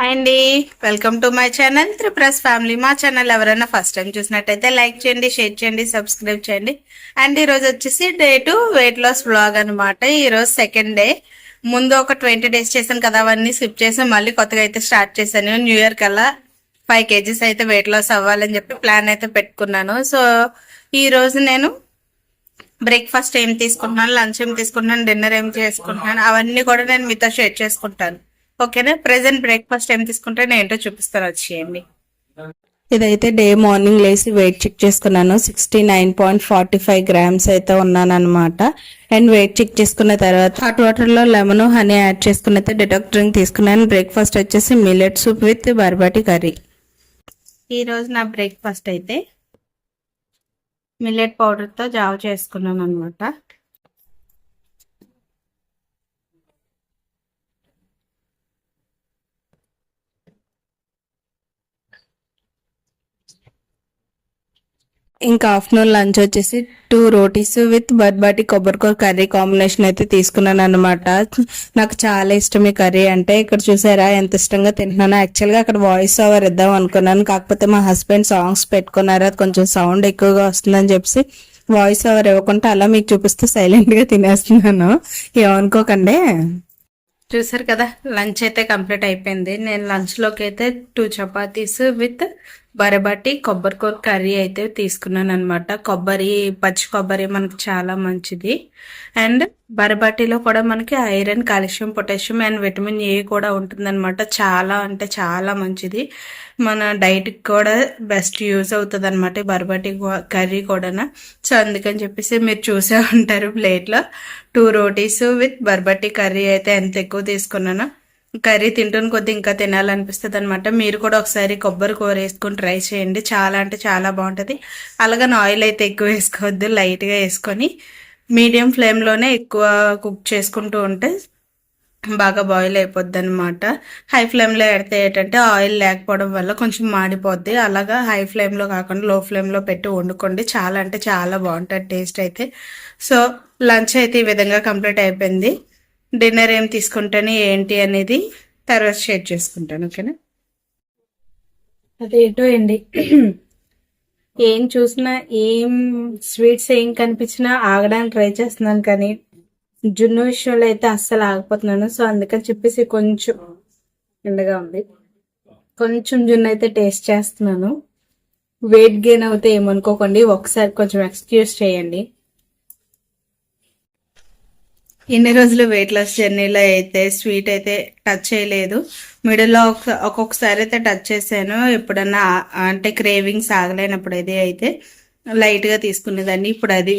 Hi అండి, welcome to my channel త్రిప్రస్ family. మా ఛానల్ ఎవరైనా ఫస్ట్ టైం చూసినట్టయితే లైక్ చేయండి, షేర్ చేయండి, సబ్స్క్రైబ్ చేయండి. అండ్ ఈరోజు వచ్చేసి డే 2 వెయిట్ లాస్ వ్లాగ్ అనమాట. ఈరోజు సెకండ్ డే. ముందు ఒక 20 days చేశాను కదా, అవన్నీ స్కిప్ చేసి మళ్ళీ కొత్తగా అయితే స్టార్ట్ చేశాను. న్యూ ఇయర్ కల్లా 5 kgs అయితే వెయిట్ లాస్ అవ్వాలని చెప్పి ప్లాన్ అయితే పెట్టుకున్నాను. సో ఈ రోజు నేను బ్రేక్ఫాస్ట్ ఏం తీసుకుంటున్నాను, లంచ్ ఏం తీసుకుంటున్నాను, డిన్నర్ ఏం చేసుకుంటున్నాను, అవన్నీ కూడా నేను మీతో షేర్ చేసుకుంటాను. ఓకేనా? ప్రెసెంట్ బ్రేక్ఫాస్ట్ ఏం తీసుకుంటే నేను ఏంటో చూపిస్తాను, వచ్చేయండి. ఇదైతే డే మార్నింగ్ లేసి వెయిట్ చెక్ చేసుకున్నాను. 69.45 grams అయితే ఉన్నాను అనమాట. అండ్ వెయిట్ చెక్ చేసుకున్న తర్వాత హాట్ వాటర్ లో లెమన్ హనీ యాడ్ చేసుకుని అయితే డిటాక్స్ డ్రింక్ తీసుకున్నాను. బ్రేక్ఫాస్ట్ వచ్చేసి మిల్లెట్ సూప్ విత్ బర్బాటి కర్రీ. ఈ రోజు నా బ్రేక్ఫాస్ట్ అయితే మిల్లెట్ పౌడర్ తో జావ చేసుకున్నాను అనమాట. ఇంకా ఆఫ్టర్నూన్ లంచ్ వచ్చేసి 2 రోటీస్ విత్ బర్బాటి కొబ్బరికూర కర్రీ కాంబినేషన్ అయితే తీసుకున్నాను అనమాట. నాకు చాలా ఇష్టం ఈ కర్రీ అంటే. ఇక్కడ చూసారా ఎంత ఇష్టంగా తింటున్నాను. యాక్చువల్గా అక్కడ వాయిస్ ఓవర్ ఇద్దాం అనుకున్నాను, కాకపోతే మా హస్బెండ్ సాంగ్స్ పెట్టుకున్నారు, అది కొంచెం సౌండ్ ఎక్కువగా వస్తుందని చెప్పి వాయిస్ ఓవర్ ఇవ్వకుండా అలా మీకు చూపిస్తూ సైలెంట్ గా తినేస్తున్నాను, ఏమనుకోకండి. చూసారు కదా, లంచ్ అయితే కంప్లీట్ అయిపోయింది. నేను లంచ్ లోకి అయితే 2 చపాతీస్ విత్ బరబట్టి కొబ్బరికూర కర్రీ అయితే తీసుకున్నాను అనమాట. పచ్చి కొబ్బరి మనకి చాలా మంచిది. అండ్ బరబట్టిలో కూడా మనకి iron, calcium, potassium and vitamin A కూడా ఉంటుందన్నమాట. చాలా అంటే చాలా మంచిది. మన డైట్కి కూడా బెస్ట్ యూజ్ అవుతుంది అనమాట బరబట్టి కర్రీ కూడా. సో అందుకని చెప్పేసి మీరు చూసే ఉంటారు ప్లేట్లో 2 రోటీస్ విత్ బర్బట్టి కర్రీ అయితే ఎంత ఎక్కువ తీసుకున్నాను. కర్రీ తింటున్న కొద్ది ఇంకా తినాలనిపిస్తుంది అనమాట. మీరు కూడా ఒకసారి కొబ్బరి కూర వేసుకొని ట్రై చేయండి, చాలా అంటే చాలా బాగుంటుంది. అలాగని ఆయిల్ అయితే ఎక్కువ వేసుకోవద్దు, లైట్గా వేసుకొని మీడియం ఫ్లేమ్లోనే ఎక్కువ కుక్ చేసుకుంటూ ఉంటే బాగా బాయిల్ అయిపోద్ది అనమాట. హై ఫ్లేమ్లో పెడితే ఏంటంటే ఆయిల్ లేకపోవడం వల్ల కొంచెం మాడిపోద్ది. అలాగా హై ఫ్లేమ్లో కాకుండా లో ఫ్లేమ్లో పెట్టి వండుకోండి, చాలా అంటే చాలా బాగుంటుంది టేస్ట్ అయితే. సో లంచ్ అయితే ఈ విధంగా కంప్లీట్ అయిపోయింది. డిన్నర్ ఏం తీసుకుంటాను ఏంటి అనేది తర్వాత షేర్ చేసుకుంటాను, ఓకేనా? అదేంటో అండి, ఏం చూసినా ఏం స్వీట్స్ ఏం కనిపించినా ఆగడానికి ట్రై చేస్తున్నాను, కానీ జున్ను విషయంలో అయితే అస్సలు ఆగిపోతున్నాను. సో అందుకని చెప్పేసి కొంచెం ఎండగా ఉంది, కొంచెం జున్ను అయితే టేస్ట్ చేస్తున్నాను. వెయిట్ గెయిన్ అవుతే ఏమనుకోకండి, ఒకసారి కొంచెం ఎక్స్క్యూజ్ చేయండి. ఇన్ని రోజులు వెయిట్ లాస్ జర్నీలో అయితే స్వీట్ అయితే టచ్ చేయలేదు. మిడిల్లో ఒక్కొక్కసారి అయితే టచ్ చేశాను, ఎప్పుడన్నా అంటే క్రేవింగ్స్ ఆగలేనప్పుడు అయితే లైట్గా తీసుకునేదాన్ని. ఇప్పుడు అది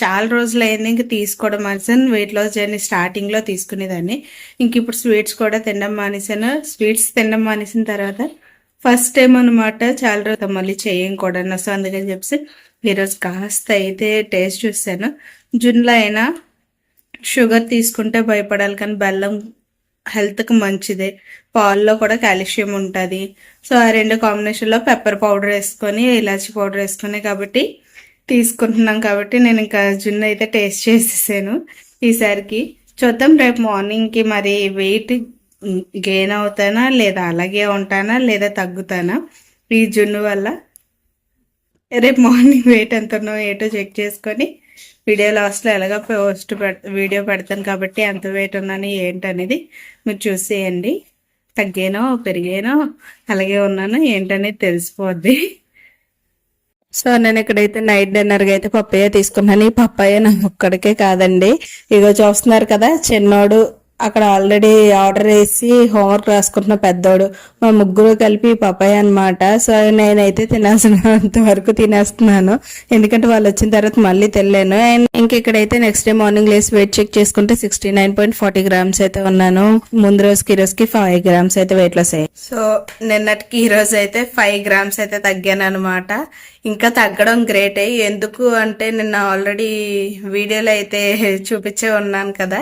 చాలా రోజులు అయింది ఇంక తీసుకోవడం మానేసాను. వెయిట్ లాస్ జర్నీ స్టార్టింగ్లో తీసుకునేదాన్ని, ఇంక ఇప్పుడు స్వీట్స్ కూడా తినడం మానేసాను. స్వీట్స్ తినడం మానేసిన తర్వాత ఫస్ట్ టైం అనమాట చాలా రోజులు మళ్ళీ చేయం కూడా. సో అందుకని చెప్పి ఈరోజు కాస్త అయితే టేస్ట్ చూసాను. జున్లో అయినా షుగర్ తీసుకుంటే భయపడాలి, కానీ బెల్లం హెల్త్కి మంచిదే. పాల్లో కూడా కాల్షియం ఉంటుంది. సో ఆ 2 కాంబినేషన్లో పెప్పర్ పౌడర్ వేసుకొని ఇలాచీ పౌడర్ వేసుకొని కాబట్టి తీసుకుంటున్నాం. కాబట్టి నేను ఇంకా జున్ను అయితే టేస్ట్ చేసేసాను ఈసారికి. చూద్దాం రేపు మార్నింగ్కి మరి వెయిట్ గెయిన్ అవుతానా లేదా అలాగే ఉంటానా లేదా తగ్గుతానా ఈ జున్ను వల్ల. రేపు మార్నింగ్ వెయిట్ ఎంతనో ఏటో చెక్ చేసుకొని వీడియో లాస్ట్లో ఎలాగో వీడియో పెడతాను కాబట్టి ఎంత వెయిట్ ఉన్నాను ఏంటనేది మీరు చూసేయండి. తగ్గానో పెరిగానో అలాగే ఉన్నాను ఏంటనేది తెలిసిపోద్ది. సో నేను ఇక్కడైతే నైట్ డిన్నర్గా అయితే పప్పయ్య తీసుకున్నాను. ఈ పప్పయ్య నాకు ఒక్కడికే కాదండి, ఇగో చూస్తున్నారు కదా చిన్నోడు అక్కడ ఆల్రెడీ ఆర్డర్ వేసి హోంవర్క్ రాసుకుంటున్న పెద్దోడు, మా ముగ్గురు కలిపి పపాయ అనమాట. సో నేనైతే తినేసినంత వరకు తినేస్తున్నాను, ఎందుకంటే వాళ్ళు వచ్చిన తర్వాత మళ్ళీ తినలేను. అండ్ ఇంక ఇక్కడైతే నెక్స్ట్ డే మార్నింగ్ లేసి వెయిట్ చెక్ చేసుకుంటే 69.40 grams అయితే ఉన్నాను. ముందు రోజుకి ఈ రోజుకి 5 grams అయితే వెయిట్ లాస్ అయ్యాయి. సో నిన్నటికి ఈ రోజు అయితే 5 grams అయితే తగ్గాను అనమాట. ఇంకా తగ్గడం గ్రేట్. ఎందుకు అంటే నిన్న ఆల్రెడీ వీడియోలో అయితే చూపించే ఉన్నాను కదా,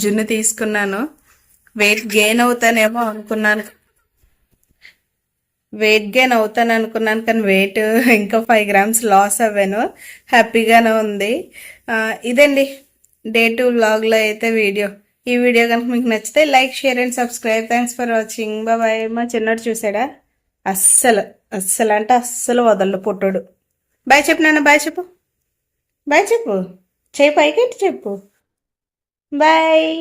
జున్ను తీసుకున్నాను. వెయిట్ గెయిన్ అవుతానేమో అనుకున్నాను, కానీ వెయిట్ ఇంకా 5 grams లాస్ అవ్వాను. హ్యాపీగానే ఉంది. ఇదండి డే 2 వ్లాగ్లో అయితే వీడియో. ఈ వీడియో కనుక మీకు నచ్చితే like share and subscribe. Thanks for watching. Bye. మా చిన్నోడు చూసాడా, అస్సలు అస్సలు అంటే అస్సలు వదలడు పుట్టుడు. బాయ్ చెప్పు నాన్న, బాయ్ చెప్పు, బాయ్ చెప్పు, చేయి పైకి చెప్పు బాయ్.